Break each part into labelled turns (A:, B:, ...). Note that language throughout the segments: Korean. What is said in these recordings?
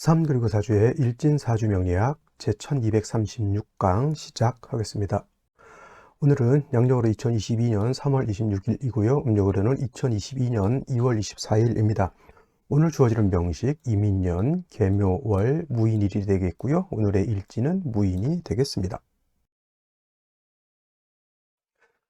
A: 3 그리고 4주의 일진사주 명리학 제1236강 시작하겠습니다. 오늘은 양력으로 2022년 3월 26일이고요. 음력으로는 2022년 2월 24일입니다. 오늘 주어지는 명식 이민년, 계묘월, 무인일이 되겠고요. 오늘의 일진은 무인이 되겠습니다.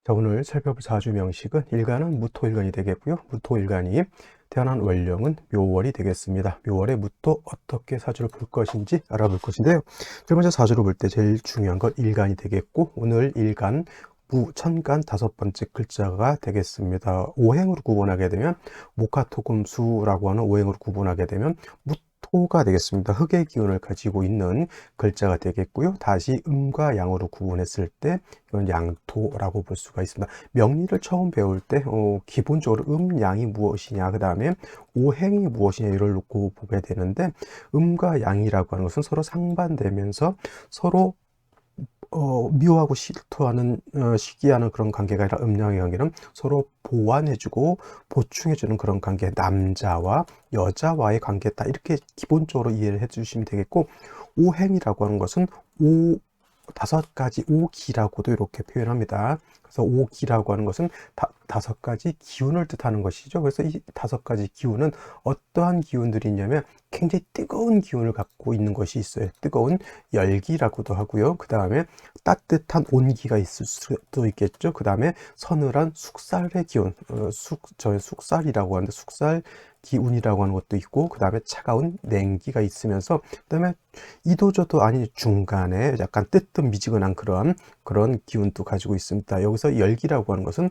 A: 자, 오늘 살펴볼 사주 명식은 일간은 무토일간이 되겠고요. 무토일간이 태어난 월령은 묘월이 되겠습니다. 묘월의 무토 어떻게 사주를 볼 것인지 알아볼 것인데요. 첫 번째 사주를 볼 때 제일 중요한 건 일간이 되겠고, 오늘 일간 천간 다섯 번째 글자가 되겠습니다. 오행으로 구분하게 되면 목화토금수라고 하는 오행으로 구분하게 되면 무토가 되겠습니다. 흙의 기운을 가지고 있는 글자가 되겠고요. 다시 음과 양으로 구분했을 때 이건 양토라고 볼 수가 있습니다. 명리를 처음 배울 때 기본적으로 양이 무엇이냐, 그 다음에 오행이 무엇이냐 이를 놓고 보게 되는데, 음과 양이라고 하는 것은 서로 상반되면서 서로 미워하고 실토하는 시기하는 그런 관계가 아니라 음양의 관계는 서로 보완해주고 보충해주는 그런 관계, 남자와 여자와의 관계다, 이렇게 기본적으로 이해를 해주시면 되겠고, 오행이라고 하는 것은 다섯 가지 오기라고도 이렇게 표현합니다. 그래서 오기라고 하는 것은 다섯 가지 기운을 뜻하는 것이죠. 그래서 이 다섯 가지 기운은 어떠한 기운들이 있냐면 굉장히 뜨거운 기운을 갖고 있는 것이 있어요. 뜨거운 열기라고도 하고요. 그 다음에 따뜻한 온기가 있을 수도 있겠죠. 그 다음에 서늘한 숙살의 기운, 저희 숙살이라고 하는데 숙살 기운이라고 하는 것도 있고, 그 다음에 차가운 냉기가 있으면서, 그 다음에 이도저도 아닌 중간에 약간 뜨뜻미지근한 그런 기운도 가지고 있습니다. 여기서 열기라고 하는 것은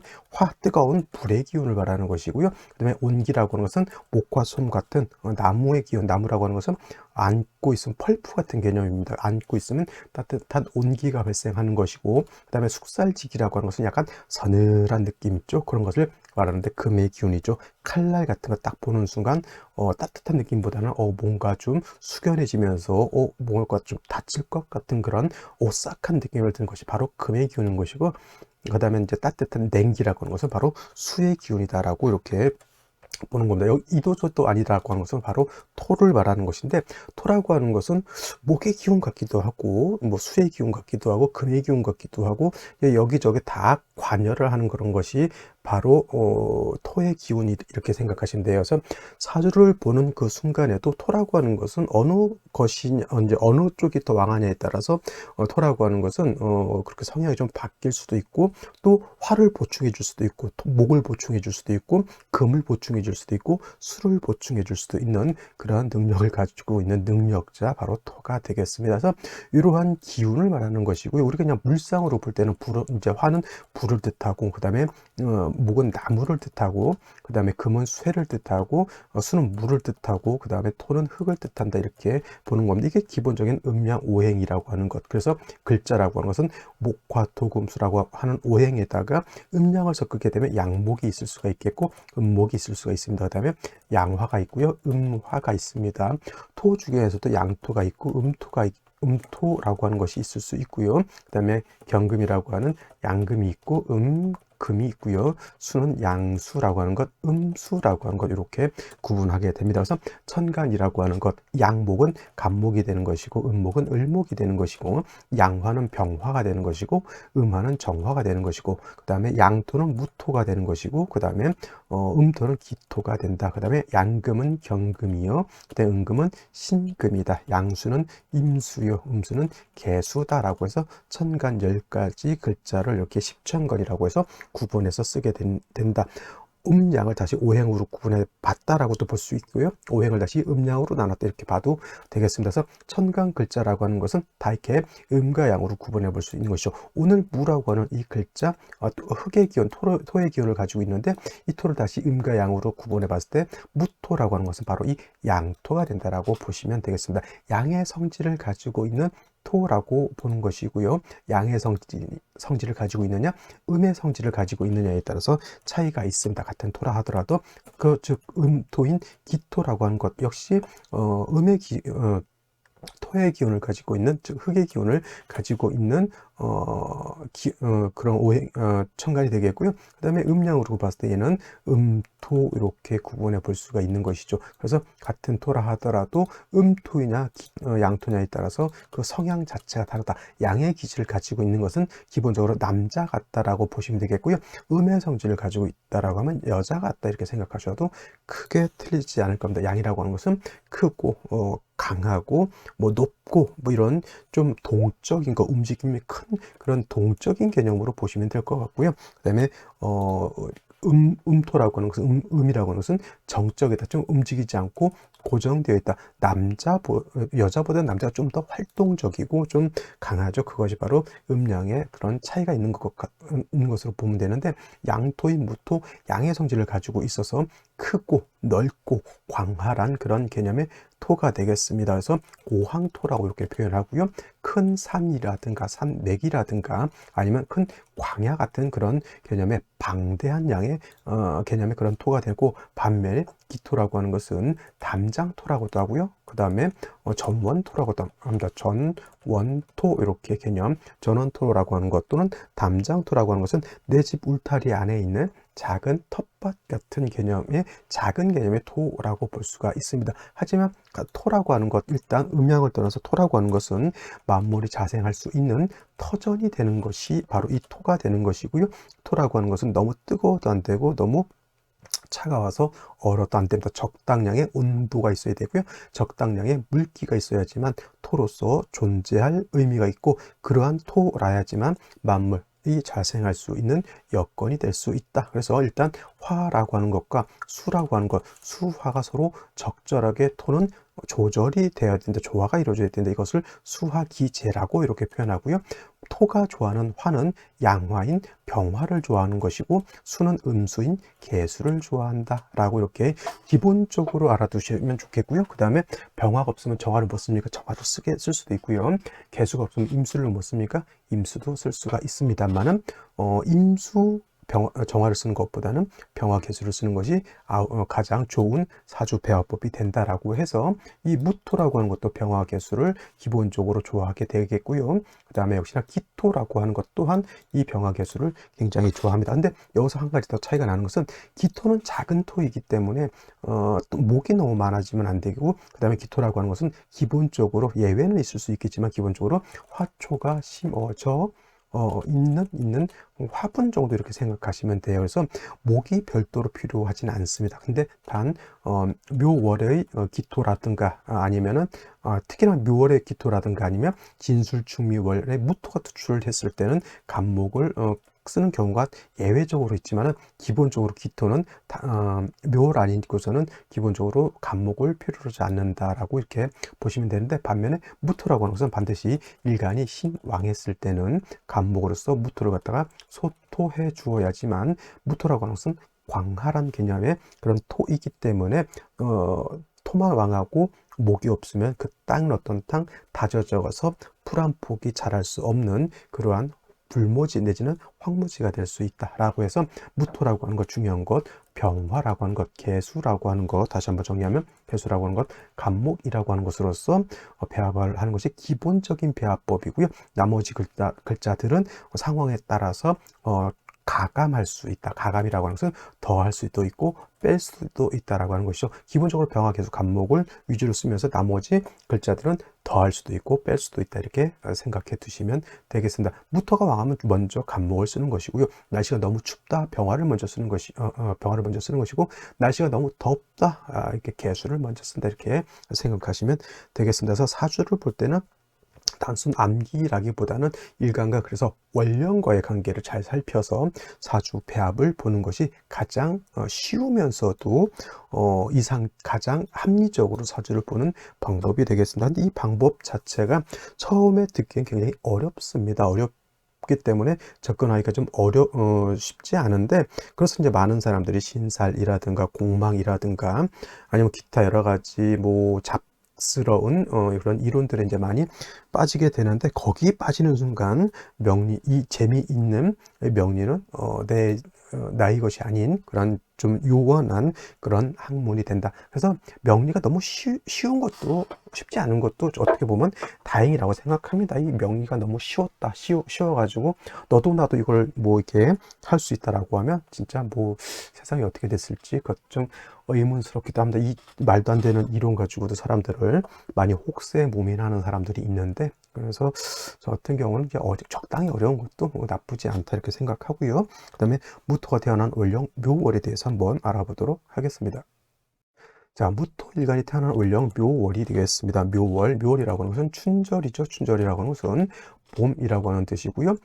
A: 뜨거운 불의 기운을 말하는 것이고요. 그 다음에 온기라고 하는 것은 목과 솜 같은 나무의 기운, 나무라고 하는 것은 안고 있으면 펄프 같은 개념입니다. 안고 있으면 따뜻한 온기가 발생하는 것이고, 그 다음에 숙살지기라고 하는 것은 약간 서늘한 느낌 있죠. 그런 것을 말하는데 금의 기운이죠. 칼날 같은 거 딱 보는 순간 따뜻한 느낌보다는 뭔가 좀 숙연해지면서 뭔가 좀 다칠 것 같은 그런 오싹한 느낌을 드는 것이 바로 금의 기운인 것이고, 그 다음에 이제 따뜻한 냉기라고 하는 것은 바로 수의 기운이다라고 이렇게 보는 겁니다. 이도저도 아니다라고 하는 것은 바로 토를 말하는 것인데, 토라고 하는 것은 목의 기운 같기도 하고 뭐 수의 기운 같기도 하고 금의 기운 같기도 하고 여기저기 다 관여를 하는 그런 것이 바로 토의 기운이, 이렇게 생각하시면 돼요. 그래서 사주를 보는 그 순간에도 토라고 하는 것은 어느 것이 이제 어느 쪽이 더 왕하냐에 따라서 토라고 하는 것은 그렇게 성향이 좀 바뀔 수도 있고, 또 화를 보충해 줄 수도 있고, 목을 보충해 줄 수도 있고, 금을 보충해 줄 수도 있고, 수를 보충해 줄 수도 있는 그러한 능력을 가지고 있는 능력자, 바로 토가 되겠습니다. 그래서 이러한 기운을 말하는 것이고요. 우리가 그냥 물상으로 볼 때는 이제 화는 불을 뜻하고, 그 다음에 목은 나무를 뜻하고, 그 다음에 금은 쇠를 뜻하고, 수는 물을 뜻하고, 그 다음에 토는 흙을 뜻한다, 이렇게 보는 겁니다. 이게 기본적인 음양 오행이라고 하는 것. 그래서 글자라고 하는 것은 목화토금수라고 하는 오행에다가 음양을 섞게 되면 양목이 있을 수가 있겠고 음목이 있을 수가 있습니다. 그 다음에 양화가 있고요, 음화가 있습니다. 토 중에서도 양토가 있고 음토라고 하는 것이 있을 수 있고요. 그 다음에 경금이라고 하는 양금이 있고 금이 있고요. 수는 양수라고 하는 것, 음수라고 하는 것, 이렇게 구분하게 됩니다. 그래서 천간이라고 하는 것, 양목은 간목이 되는 것이고 음목은 을목이 되는 것이고, 양화는 병화가 되는 것이고 음화는 정화가 되는 것이고, 그 다음에 양토는 무토가 되는 것이고, 그 다음에 음토는 기토가 된다. 그 다음에 양금은 경금이요, 그 다음에 음금은 신금이다. 양수는 임수요, 음수는 개수다라고 해서 천간 10가지 글자를 이렇게 십천건이라고 해서 구분해서 쓰게 된다. 음양을 다시 오행으로 구분해 봤다라고도 볼 수 있고요. 오행을 다시 음양으로 나눴다, 이렇게 봐도 되겠습니다. 그래서 천간 글자라고 하는 것은 다 이렇게 음과 양으로 구분해 볼 수 있는 것이죠. 오늘 무라고 하는 이 글자, 흙의 기운, 토의 기운을 가지고 있는데, 이 토를 다시 음과 양으로 구분해 봤을 때 무토라고 하는 것은 바로 이 양토가 된다라고 보시면 되겠습니다. 양의 성질을 가지고 있는 토라고 보는 것이고요. 양의 성질을 가지고 있느냐, 음의 성질을 가지고 있느냐에 따라서 차이가 있습니다. 같은 토라 하더라도 즉 음토인 기토라고 하는 것 역시 토의 기운을 가지고 있는, 즉 흙의 기운을 가지고 있는 그런 천간이 되겠고요. 그 다음에 음양으로 봤을 때 얘는 무토 이렇게 구분해 볼 수가 있는 것이죠. 그래서 같은 토라 하더라도 음토이냐 양토냐에 따라서 그 성향 자체가 다르다. 양의 기질을 가지고 있는 것은 기본적으로 남자 같다라고 보시면 되겠고요. 음의 성질을 가지고 있다라고 하면 여자 같다 이렇게 생각하셔도 크게 틀리지 않을 겁니다. 양이라고 하는 것은 크고 강하고 뭐 높고 뭐 이런 좀 동적인 거, 움직임이 큰 그런 동적인 개념으로 보시면 될 것 같고요. 그다음에 음토라고 하는 것은 음이라고 하는 것은 정적이다. 좀 움직이지 않고 고정되어 있다. 여자보다 남자가 좀 더 활동적이고 좀 강하죠. 그것이 바로 음양의 그런 차이가 있는 것으로 보면 되는데, 양토인 무토, 양의 성질을 가지고 있어서 크고 넓고 광활한 그런 개념의 토가 되겠습니다. 그래서 고황토라고 이렇게 표현하고요. 큰 산이라든가 산맥이라든가 아니면 큰 광야 같은 그런 개념의 방대한 양의 개념의 그런 토가 되고, 반면에 기토라고 하는 것은 담장토라고도 하고요. 그 다음에 전원토라고도 합니다. 전원토 이렇게 개념, 전원토라고 하는 것 또는 담장토라고 하는 것은 내 집 울타리 안에 있는 작은 텃밭 같은 개념의 작은 개념의 토라고 볼 수가 있습니다. 하지만 토라고 하는 것, 일단 음양을 떠나서 토라고 하는 것은 만물이 자생할 수 있는 터전이 되는 것이 바로 이 토가 되는 것이고요. 토라고 하는 것은 너무 뜨거워도 안 되고 너무 차가워서 얼어도 안 됩니다. 적당량의 온도가 있어야 되고요. 적당량의 물기가 있어야지만 토로서 존재할 의미가 있고, 그러한 토라야지만 만물이 자생할 수 있는 여건이 될 수 있다. 그래서 일단 화라고 하는 것과 수라고 하는 것, 수화가 서로 적절하게 토는 조절이 되어야 된다. 조화가 이루어져야 된다. 이것을 수화기제라고 이렇게 표현하고요. 토가 좋아하는 화는 양화인 병화를 좋아하는 것이고, 수는 음수인 개수를 좋아한다 라고 이렇게 기본적으로 알아두시면 좋겠고요. 그 다음에 병화가 없으면 정화를 못 씁니까? 정화도 쓸 수도 있고요. 개수가 없으면 임수를 못 씁니까? 임수도 쓸 수가 있습니다만은 정화를 쓰는 것보다는 병화 개수를 쓰는 것이 가장 좋은 사주 배화법이 된다라고 해서, 이 무토라고 하는 것도 병화 개수를 기본적으로 좋아하게 되겠고요. 그 다음에 역시나 기토라고 하는 것 또한 이 병화 개수를 굉장히 좋아합니다. 근데 여기서 한 가지 더 차이가 나는 것은, 기토는 작은 토이기 때문에 또 목이 너무 많아지면 안 되고, 그 다음에 기토라고 하는 것은 기본적으로, 예외는 있을 수 있겠지만 기본적으로 화초가 심어져 있는 화분 정도 이렇게 생각하시면 돼요. 그래서 목이 별도로 필요하진 않습니다. 근데 단 묘월의 기토라든가 아니면은 특히나 묘월의 기토라든가 아니면 진술충미월의 무토가 투출했을 때는 간목을 쓰는 경우가 예외적으로 있지만은, 기본적으로 기토는 묘월 아니고서는 기본적으로 간목을 필요로 하지 않는다라고 이렇게 보시면 되는데, 반면에 무토라고 하는 것은 반드시 일간이 신왕했을 때는 간목으로서 무토를 갖다가 소토해 주어야지만, 무토라고 하는 것은 광활한 개념의 그런 토이기 때문에 토만 왕하고 목이 없으면 그 땅은 어떤 땅 다져져서 풀 한 폭이 자랄 수 없는 그러한 불모지 내지는 황무지가 될 수 있다라고 해서, 무토라고 하는 것 중요한 것, 병화라고 하는 것, 개수라고 하는 것, 다시 한번 정리하면 개수라고 하는 것, 간목이라고 하는 것으로서 배합을 하는 것이 기본적인 배합법이고요. 나머지 글자들은 상황에 따라서 가감할 수 있다. 가감이라고 하는 것은 더할 수도 있고 뺄 수도 있다라고 하는 것이죠. 기본적으로 병화 개수 간목을 위주로 쓰면서 나머지 글자들은 더할 수도 있고 뺄 수도 있다, 이렇게 생각해 두시면 되겠습니다. 무토가 왕하면 먼저 간목을 쓰는 것이고요. 날씨가 너무 춥다, 병화를 먼저 쓰는 것이고, 날씨가 너무 덥다, 이렇게 개수를 먼저 쓴다, 이렇게 생각하시면 되겠습니다. 그래서 사주를 볼 때는 단순 암기라기보다는 일간과, 그래서 원령과의 관계를 잘 살펴서 사주 배합을 보는 것이 가장 쉬우면서도 가장 합리적으로 사주를 보는 방법이 되겠습니다. 근데 이 방법 자체가 처음에 듣기엔 굉장히 어렵습니다. 기 때문에 접근하기가 좀 쉽지 않은데, 그래서 이제 많은 사람들이 신살이라든가 공망이라든가 아니면 기타 여러 가지 잡스러운 그런 이론들에 이제 많이 빠지게 되는데, 거기 빠지는 순간 이 재미있는 명리는 나의 것이 아닌 그런 좀 요원한 그런 학문이 된다. 그래서 명리가 너무 쉬운 것도 쉽지 않은 것도 어떻게 보면 다행이라고 생각합니다. 이 명의가 너무 쉬워가지고 너도 나도 이걸 뭐 이렇게 할 수 있다라고 하면 진짜 뭐 세상이 어떻게 됐을지 좀 의문스럽기도 합니다. 이 말도 안 되는 이론 가지고도 사람들을 많이 혹세무민하는 사람들이 있는데, 그래서 저 같은 경우는 이제 적당히 어려운 것도 뭐 나쁘지 않다 이렇게 생각하고요. 그 다음에 무토가 태어난 월령 묘월에 대해서 한번 알아보도록 하겠습니다. 자, 무토일간이 태어난 월령 묘월이 되겠습니다. 묘월이라고 하는 것은 춘절이죠. 춘절이라고 하는 것은 봄이라고 하는 뜻이고요.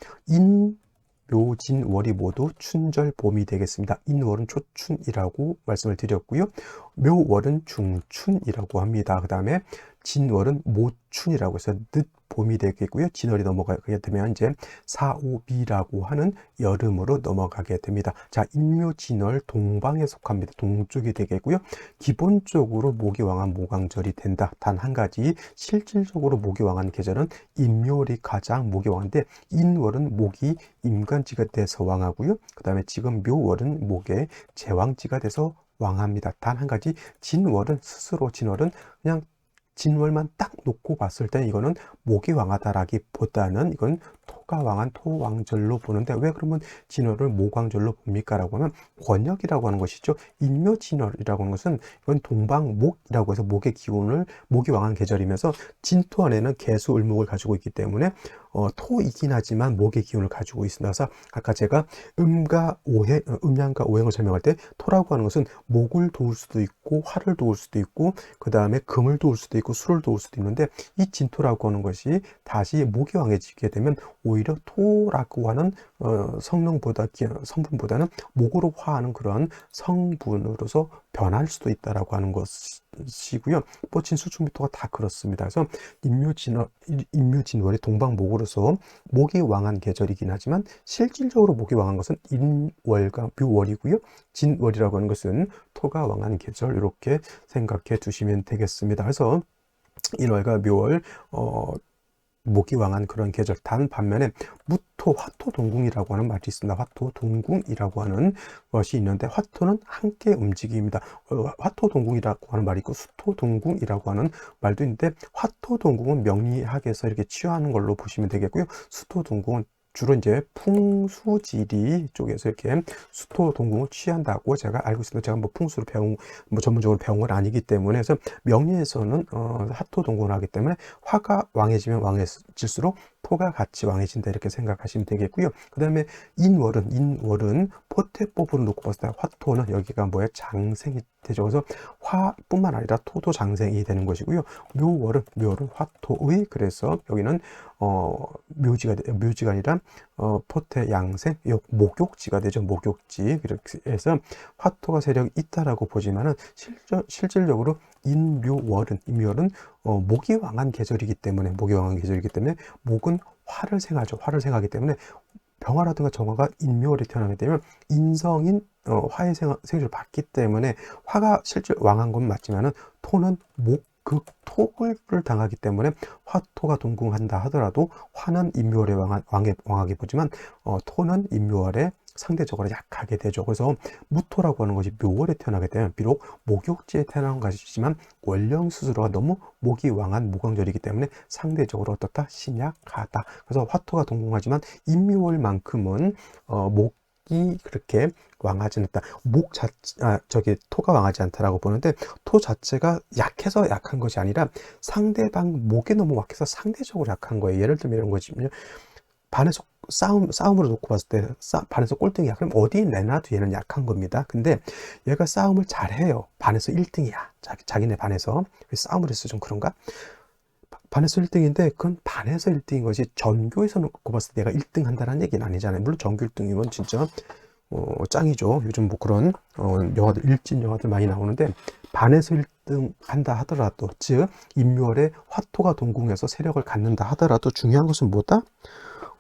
A: 묘진월이 모두 춘절 봄이 되겠습니다. 인월은 초춘이라고 말씀을 드렸고요. 묘월은 중춘이라고 합니다. 그 다음에 진월은 모춘이라고 해서 늦봄이 되겠고요. 진월이 넘어가게 되면 이제 사오비라고 하는 여름으로 넘어가게 됩니다. 자, 인묘진월 동방에 속합니다. 동쪽이 되겠고요. 기본적으로 목이 왕한 모강절이 된다. 단 한 가지 실질적으로 목이 왕한 계절은 인묘월이 가장 목이 왕한데, 인월은 목이 임간지가 돼서 왕하고요. 그 다음에 지금 묘월은 목의 제왕지가 돼서 왕합니다. 단 한 가지 진월은 그냥 진월만 딱 놓고 봤을 때 이거는 목이 왕하다라기보다는 이건 토가 왕한 토왕절로 보는데, 왜 그러면 진월을 모광절로 봅니까? 라고 하면 권역이라고 하는 것이죠. 인묘진월이라고 하는 것은 이건 동방목이라고 해서 목이 왕한 계절이면서 진토 안에는 계수 을목을 가지고 있기 때문에 토이긴 하지만 목의 기운을 가지고 있어서, 아까 제가 음양과 오행을 설명할 때 토라고 하는 것은 목을 도울 수도 있고 화를 도울 수도 있고 그 다음에 금을 도울 수도 있고 수를 도울 수도 있는데, 이 진토라고 하는 것이 다시 목이 왕해지게 되면 오히려 토라고 하는 성분보다는 목으로 화하는 그런 성분으로서 변할 수도 있다라고 하는 것이고요. 뭐 진수충비토가 다 그렇습니다. 그래서 인묘진월이 동방목으로서 목이 왕한 계절이긴 하지만 실질적으로 목이 왕한 것은 인월과 묘월이고요. 진월이라고 하는 것은 토가 왕한 계절, 이렇게 생각해 두시면 되겠습니다. 그래서 인월과 묘월 목이 왕한 그런 계절. 단 반면에 무토, 화토 동궁이라고 하는 말이 있습니다. 화토 동궁이라고 하는 것이 있는데, 화토는 함께 움직입니다. 화토 동궁이라고 하는 말이 있고 수토 동궁이라고 하는 말도 있는데, 화토 동궁은 명리학에서 이렇게 치유하는 걸로 보시면 되겠고요. 수토 동궁은 주로 이제 풍수지리 쪽에서 이렇게 수토 동궁을 취한다고 제가 알고 있습니다. 제가 뭐 풍수를 전문적으로 배운 건 아니기 때문에. 그래서 명리에서는 화토 동궁을 하기 때문에 화가 왕해지면 왕해질수록 토가 같이 왕해진다, 이렇게 생각하시면 되겠고요. 그 다음에 인월은 포태법으로 놓고 봤을 때 화토는 여기가 뭐야? 장생이 되죠. 그래서 화뿐만 아니라 토도 장생이 되는 것이고요. 묘월은 화토의, 그래서 여기는 묘지가 아니라 포태 양생, 목욕지가 되죠. 목욕지. 그렇게 해서 화토가 세력이 있다라고 보지만은 실질적으로 인묘월은 목이 왕한 계절이기 때문에 목은 화를 생하기 때문에 병화라든가 정화가 인묘월에 태어나게 되면 인성인 화의 생주를 받기 때문에 화가 실제 왕한 건 맞지만은 토는 극토를 당하기 때문에 화토가 동궁한다 하더라도 화는 인묘월에 왕하게 보지만 토는 인묘월에 상대적으로 약하게 되죠. 그래서 무토라고 하는 것이 묘월에 태어나게 되면 비록 목욕지에 태어난 것이지만 월령 스스로가 너무 목이 왕한 모광절이기 때문에 상대적으로 어떻다? 신약하다. 그래서 화토가 동궁하지만 인묘월만큼은 목이 그렇게 왕하지 않다. 토가 왕하지 않다라고 보는데, 토 자체가 약해서 약한 것이 아니라 상대방 목이 너무 약해서 상대적으로 약한 거예요. 예를 들면 이런 거지만요. 반에서 싸움으로 놓고 봤을 때 반에서 꼴등이야. 그럼 어디 내놔도 얘는 약한 겁니다. 근데 얘가 싸움을 잘해요. 반에서 1등이야. 자기네 반에서. 싸움을 해서 좀 그런가? 반에서 1등인데 그건 반에서 1등인 것이 전교에서 놓고 봤을 때 얘가 1등 한다는 얘기는 아니잖아요. 물론 전교 1등이면 진짜 짱이죠. 요즘 뭐 그런 영화들, 일진 영화들 많이 나오는데, 반에서 1등 한다 하더라도, 즉 인묘월에 화토가 동궁해서 세력을 갖는다 하더라도 중요한 것은 뭐다?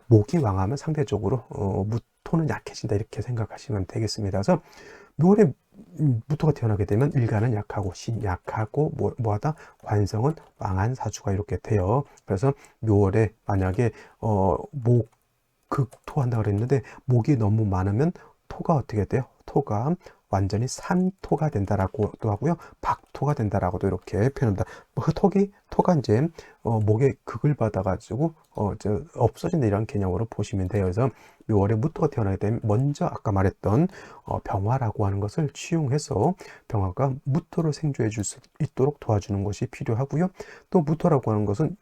A: 목이 왕하면 상대적으로 무토는 약해진다, 이렇게 생각하시면 되겠습니다. 그래서 묘월에 무토가 태어나게 되면 일간은 약하고 신 약하고 뭐하다? 관성은 왕한 사주가 이렇게 돼요. 그래서 묘월에 만약에 극토한다 그랬는데 목이 너무 많으면 토가 어떻게 돼요? 토가 완전히 산토가 된다라고도 하고요. 박토가 된다라고도 이렇게 표현합니다. 토가 이제 목에 극을 받아가지고 없어진다 이런 개념으로 보시면 돼요. 그래서 묘월에 무토가 태어나게 되면 먼저 아까 말했던 병화라고 하는 것을 취용해서 병화가 무토를 생존해 줄 수 있도록 도와주는 것이 필요하고요. 또 무토라고 하는 것은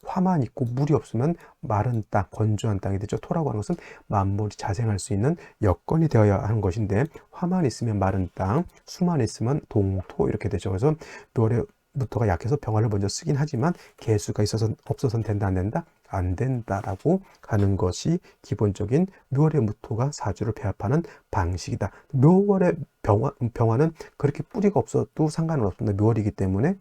A: 화만 있고 물이 없으면 마른 땅, 건조한 땅이 되죠. 토라고 하는 것은 만물이 자생할 수 있는 여건이 되어야 하는 것인데 화만 있으면 마른 땅, 수만 있으면 동토 이렇게 되죠. 그래서 묘월에 무토가 약해서 병화를 먼저 쓰긴 하지만 개수가 있어서 없어서는 된다 안 된다? 안 된다라고 하는 것이 기본적인 묘월의 무토가 사주를 배합하는 방식이다. 묘월의 병화는 그렇게 뿌리가 없어도 상관은 없습니다. 묘월이기 때문에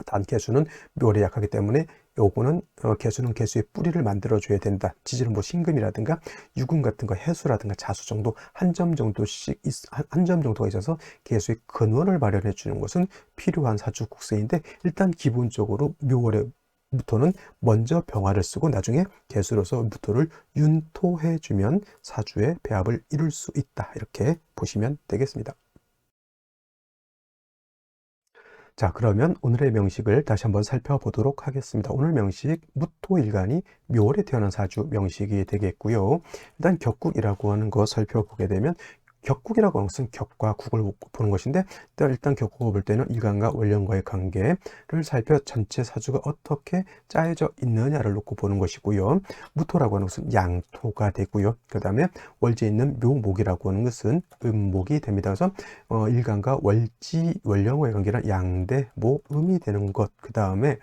A: 단 개수는 묘월에 약하기 때문에 요거는 개수는 개수의 뿌리를 만들어 줘야 된다. 지지는 뭐 신금이라든가 유금 같은 거 해수라든가 자수 정도 한 점 정도씩 한 점 정도가 있어서 개수의 근원을 마련해 주는 것은 필요한 사주 국세인데 일단 기본적으로 묘월에 무토는 먼저 병화를 쓰고 나중에 개수로서 무토를 윤토해 주면 사주의 배합을 이룰 수 있다. 이렇게 보시면 되겠습니다. 자, 그러면 오늘의 명식을 다시 한번 살펴보도록 하겠습니다. 오늘 명식, 무토일간이 묘월에 태어난 사주 명식이 되겠고요. 일단 격국이라고 하는 거 살펴보게 되면 격국이라고 하는 것은 격과 국을 보는 것인데 일단 격국을 볼 때는 일간과 원령과의 관계를 살펴 전체 사주가 어떻게 짜여져 있느냐를 놓고 보는 것이고요. 무토라고 하는 것은 양토가 되고요. 그 다음에 월지에 있는 묘목이라고 하는 것은 음목이 됩니다. 그래서 일간과 원령과의 관계는 양대, 모, 음이 되는 것. 그 다음에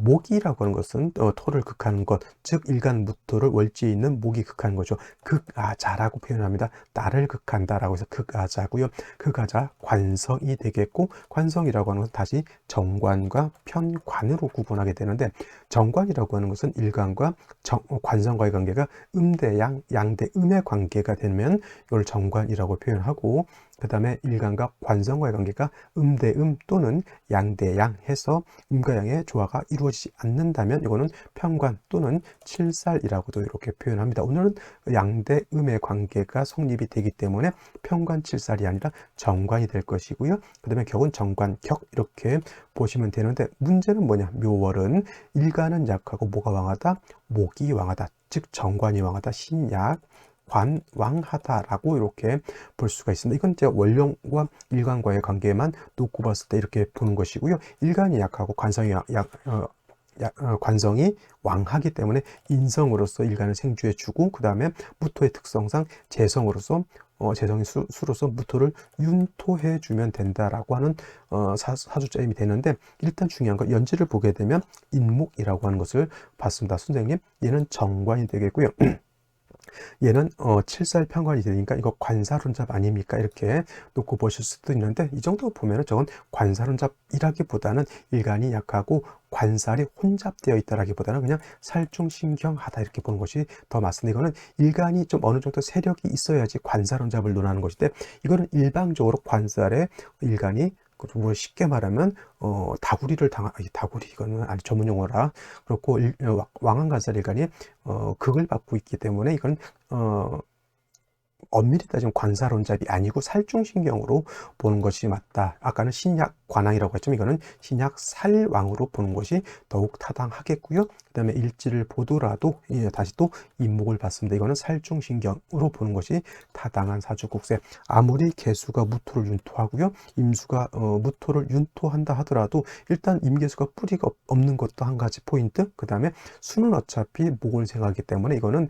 A: 목이라고 하는 것은 토를 극하는 것, 즉 일간 무토를 월지에 있는 목이 극하는 거죠. 극아자라고 표현합니다. 나를 극한다라고 해서 극아자고요. 극아자 관성이 되겠고, 관성이라고 하는 것은 다시 정관과 편관으로 구분하게 되는데, 정관이라고 하는 것은 일간과 관성과의 관계가 음대양, 양대음의 관계가 되면 이걸 정관이라고 표현하고, 그 다음에 일간과 관성과의 관계가 음대음 또는 양대양 해서 음과 양의 조화가 이루어지지 않는다면 이거는 편관 또는 칠살이라고도 이렇게 표현합니다. 오늘은 양대음의 관계가 성립이 되기 때문에 편관 칠살이 아니라 정관이 될 것이고요. 그 다음에 격은 정관, 격 이렇게 보시면 되는데 문제는 뭐냐? 묘월은 일간은 약하고 뭐가 왕하다? 목이 왕하다. 즉 정관이 왕하다. 신약 왕하다라고 이렇게 볼 수가 있습니다. 이건 이제 원령과 일간과의 관계만 놓고 봤을 때 이렇게 보는 것이고요. 일간이 약하고 관성이 왕하기 때문에 인성으로서 일간을 생주해주고 그 다음에 무토의 특성상 재성으로서 재성의 수로서 무토를 윤토해주면 된다라고 하는 사주짜임이 되는데 일단 중요한 건 연지를 보게 되면 인목이라고 하는 것을 봤습니다. 선생님, 얘는 정관이 되겠고요. 얘는 칠살 편관이 되니까 이거 관사론잡 아닙니까? 이렇게 놓고 보실 수도 있는데 이 정도 보면은 저건 관사론잡이라기보다는 일간이 약하고 관살이 혼잡되어 있다라기보다는 그냥 살중신경하다 이렇게 보는 것이 더 맞습니다. 이거는 일간이 좀 어느 정도 세력이 있어야지 관사론잡을 논하는 것인데 이거는 일방적으로 관살에 일간이 뭐 쉽게 말하면 다구리를 다구리 이거는 아니 전문 용어라 그렇고 왕한관살일간이 극을 받고 있기 때문에 이건 엄밀히 따지면 관사론잡이 아니고 살중신경으로 보는 것이 맞다. 아까는 신약 관왕이라고 했지만 이거는 신약 살왕으로 보는 것이 더욱 타당하겠고요. 그 다음에 일지를 보더라도 다시 또 인목을 봤습니다. 이거는 살중신경으로 보는 것이 타당한 사주국세. 아무리 개수가 무토를 윤토하고요. 임수가 무토를 윤토한다 하더라도 일단 임계수가 뿌리가 없는 것도 한 가지 포인트. 그 다음에 수는 어차피 목을 생각하기 때문에 이거는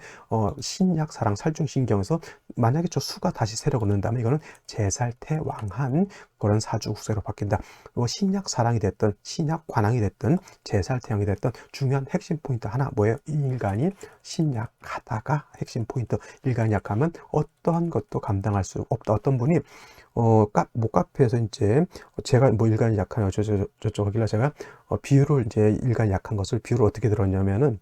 A: 신약 사랑 살중신경에서 만약에 저 수가 다시 세력을 넣는다면 이거는 제살태왕한 그런 사주국세로 바뀐다. 신약 사랑이 됐든 신약 관왕이 됐든 제살태왕이 됐든 중요한 핵심 포인트 하나 뭐예요? 일간이 신약하다가 핵심 포인트. 일간이 약하면 어떠한 것도 감당할 수 없다. 어떤 분이 목카페에서 이제 제가 뭐 일간이 약하냐 저쪽 하길래 제가 비유를 이제 일간이 약한 것을 비유를 어떻게 들었냐면은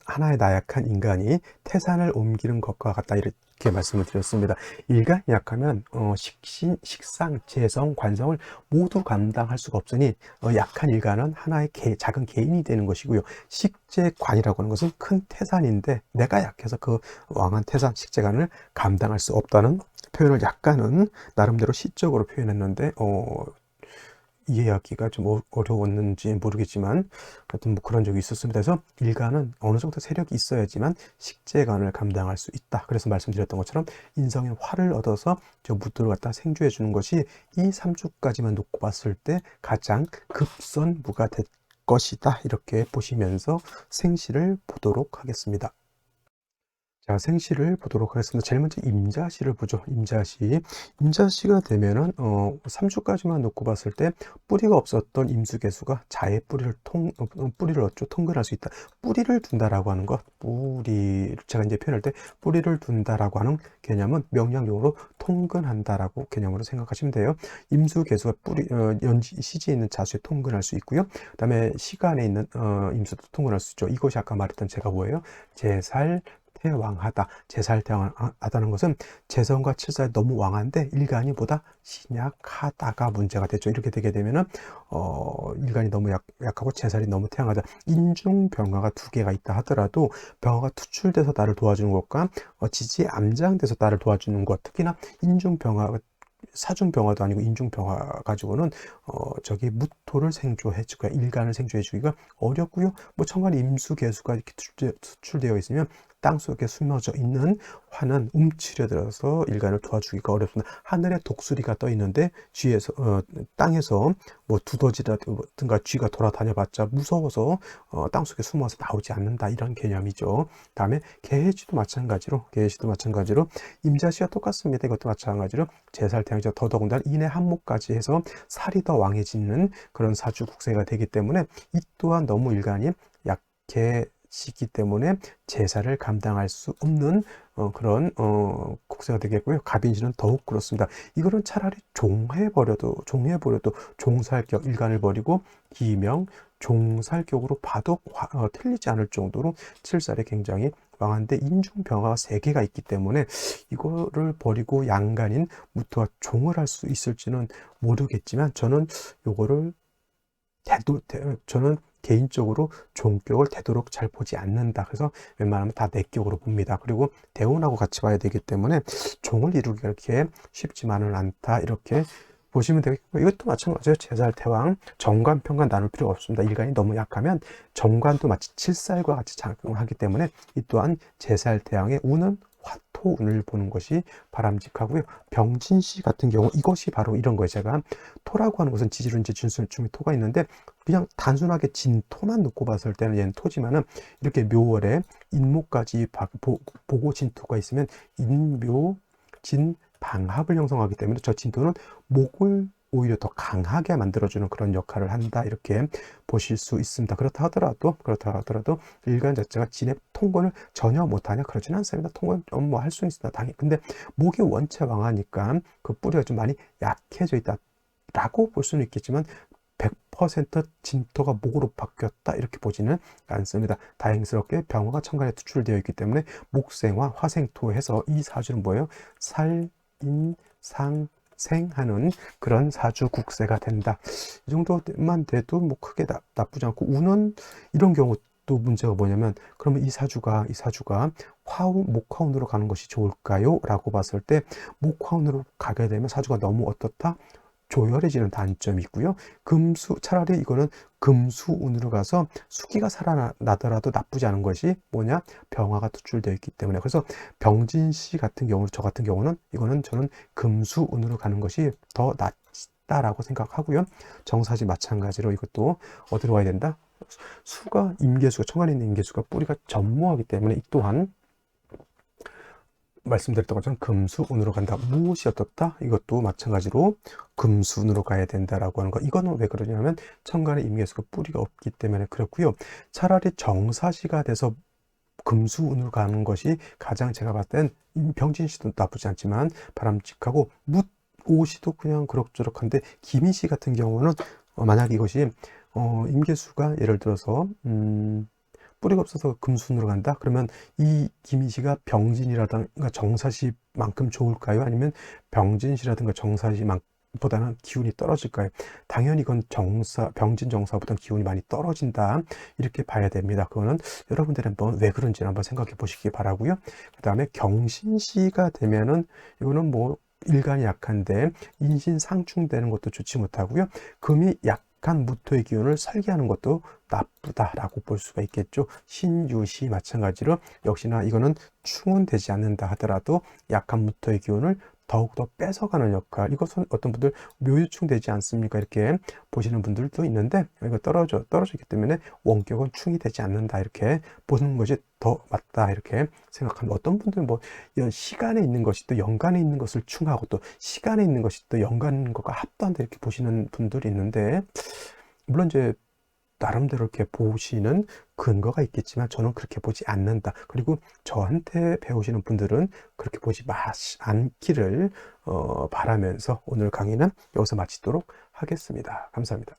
A: 하나의 나약한 인간이 태산을 옮기는 것과 같다 이렇게 말씀을 드렸습니다. 일간이 약하면 식상, 재성, 관성을 모두 감당할 수가 없으니 약한 일간은 하나의 작은 개인이 되는 것이고요. 식재관이라고 하는 것은 큰 태산인데 내가 약해서 그 왕한 태산, 식재관을 감당할 수 없다는 표현을 약간은 나름대로 시적으로 표현했는데 이해하기가 좀 어려웠는지 모르겠지만 하여튼 뭐 그런 적이 있었습니다. 그래서 일간은 어느 정도 세력이 있어야지만 식재간을 감당할 수 있다. 그래서 말씀드렸던 것처럼 인성인 화를 얻어서 저 무토를 갖다 생주해 주는 것이 이 3주까지만 놓고 봤을 때 가장 급선무가 될 것이다. 이렇게 보시면서 생시를 보도록 하겠습니다. 자, 생시를 보도록 하겠습니다. 제일 먼저 임자시를 보죠. 임자시. 임자시가 되면은 3주까지만 놓고 봤을 때 뿌리가 없었던 임수개수가 자의 뿌리를 얻죠. 통근할 수 있다. 뿌리를 둔다라고 하는 것, 제가 이제 표현할 때 뿌리를 둔다라고 하는 개념은 명량용어로 통근한다라고 개념으로 생각하시면 돼요. 임수개수가 시지에 있는 자수에 통근할 수 있고요. 그다음에 시간에 있는 임수도 통근할 수 있죠. 이것이 아까 말했던 제가 뭐예요? 제살 태왕하다. 제살태왕하다는 것은 재성과 칠살이 너무 왕한데 일간이 보다 신약하다가 문제가 됐죠. 이렇게 되게 되면은 일간이 너무 약하고 제살이 너무 태왕하다. 인중병화가 두 개가 있다 하더라도 병화가 투출돼서 나를 도와주는 것과 지지에 암장돼서 나를 도와주는 것, 특히나 인중병화가 사중병화도 아니고 인중병화 가지고는 저기 무토를 생조해 주기가, 일간을 생조해 주기가 어렵고요. 뭐 천간 임수개수가 이렇게 투출되어 있으면 땅속에 숨어져 있는 화는 움츠려들어서 일간을 도와주기가 어렵습니다. 하늘에 독수리가 떠 있는데 땅에서 뭐 두더지라든가 쥐가 돌아다녀봤자 무서워서 땅속에 숨어서 나오지 않는다, 이런 개념이죠. 다음에 개해지도 마찬가지로 임자시와 똑같습니다. 이것도 마찬가지로 제살태양이죠. 더더군다나 인의 한목까지 해서 살이 더 왕해지는 그런 사주국세가 되기 때문에 이 또한 너무 일간이 약해지기 때문에 제사를 감당할 수 없는 그런 국세가 되겠고요. 갑인시는 더욱 그렇습니다. 이거는 차라리 종해버려도 종살격, 일간을 버리고 기명 종살격으로 봐도 틀리지 않을 정도로 칠살이 굉장히 왕한데 인중병화가 3개가 있기 때문에 이거를 버리고 양간인 무토와 종을 할 수 있을지는 모르겠지만 저는 요거를 저는 개인적으로 종격을 되도록 잘 보지 않는다. 그래서 웬만하면 다 내격으로 봅니다. 그리고 대운하고 같이 봐야 되기 때문에 종을 이루기가 그렇게 쉽지만은 않다, 이렇게 보시면 되겠고, 이것도 마찬가지예요. 제살 태왕, 정관 평관 나눌 필요가 없습니다. 일간이 너무 약하면 정관도 마치 칠살과 같이 작용을 하기 때문에 이 또한 제살 태왕의 운은 화토운을 보는 것이 바람직하고요. 병진시 같은 경우 이것이 바로 이런 거예요. 제가 토라고 하는 것은 지지lun지 진술중에 토가 있는데 그냥 단순하게 진토만 놓고 봤을 때는 얘는 토지만은 이렇게 묘월에 인목까지 보고 진토가 있으면 인묘 진 방합을 형성하기 때문에 저 진토는 목을 오히려 더 강하게 만들어주는 그런 역할을 한다, 이렇게 보실 수 있습니다. 그렇다 하더라도 일간 자체가 진의 통근을 전혀 못하냐, 그러지는 않습니다. 통근 뭐 할 수는 있습니다, 당연히. 근데 목이 원체 왕하니까 그 뿌리가 좀 많이 약해져 있다 라고 볼 수는 있겠지만 100% 진토가 목으로 바뀌었다, 이렇게 보지는 않습니다. 다행스럽게 병화가 천간에 투출되어 있기 때문에 목생화, 화생토 해서 이 사주는 뭐예요? 살, 인, 상, 생하는 그런 사주 국세가 된다. 이 정도만 돼도 뭐 크게 나쁘지 않고, 운은 이런 경우 또 문제가 뭐냐면, 그러면 이 사주가 목화운으로 가는 것이 좋을까요? 라고 봤을 때 목화운으로 가게 되면 사주가 너무 어떻다? 조열해지는 단점이 있고요. 차라리 이거는 금수운으로 가서 수기가 살아나더라도 나쁘지 않은 것이 뭐냐? 병화가 투출되어 있기 때문에. 그래서 병진시 같은 경우는, 저 같은 경우는 이거는 저는 금수운으로 가는 것이 더 낫다라고 생각하고요. 정사지 마찬가지로 이것도 어디로 가야 된다? 천간에 있는 임계수가 뿌리가 전무하기 때문에 이 또한 말씀드렸던 것처럼 금수운으로 간다. 무엇이 어떻다? 이것도 마찬가지로 금수운으로 가야 된다라고 하는 거. 이거는 왜 그러냐면 천간에 임계수가 뿌리가 없기 때문에 그렇고요. 차라리 정사시가 돼서 금수운으로 가는 것이 가장 제가 봤을 땐 병진시도 나쁘지 않지만 바람직하고, 무오시도 그냥 그럭저럭한데 기미시 같은 경우는 만약 이것이 임계수가 예를 들어서 뿌리가 없어서 금순으로 간다? 그러면 이 김희씨가 병진이라든가 정사시만큼 좋을까요? 아니면 병진시라든가 정사시보다는 기운이 떨어질까요? 당연히 이건 병진 정사보다는 기운이 많이 떨어진다, 이렇게 봐야 됩니다. 그거는 여러분들이 한번 왜 그런지 한번 생각해 보시기 바라고요. 그 다음에 경신시가 되면은 이거는 뭐 일간이 약한데 인신상충되는 것도 좋지 못하고요. 금이 약한 무토의 기운을 설계하는 것도 나쁘다라고 볼 수가 있겠죠. 신유시 마찬가지로 역시나 이거는 충운되지 않는다 하더라도 약한 무토의 기운을 더욱더 뺏어가는 역할. 이것은 어떤 분들 묘유충되지 않습니까? 이렇게 보시는 분들도 있는데 이거 떨어졌기 때문에 원격은 충이 되지 않는다 이렇게 보는 것이 더 맞다 이렇게 생각합니다. 어떤 분들은 뭐 이런 시간에 있는 것이 또 연간에 있는 것을 충하고 또 시간에 있는 것이 또 연간 것과 합도한다 이렇게 보시는 분들이 있는데, 물론 이제 나름대로 이렇게 보시는 근거가 있겠지만 저는 그렇게 보지 않는다. 그리고 저한테 배우시는 분들은 그렇게 보지 않기를 바라면서 오늘 강의는 여기서 마치도록 하겠습니다. 감사합니다.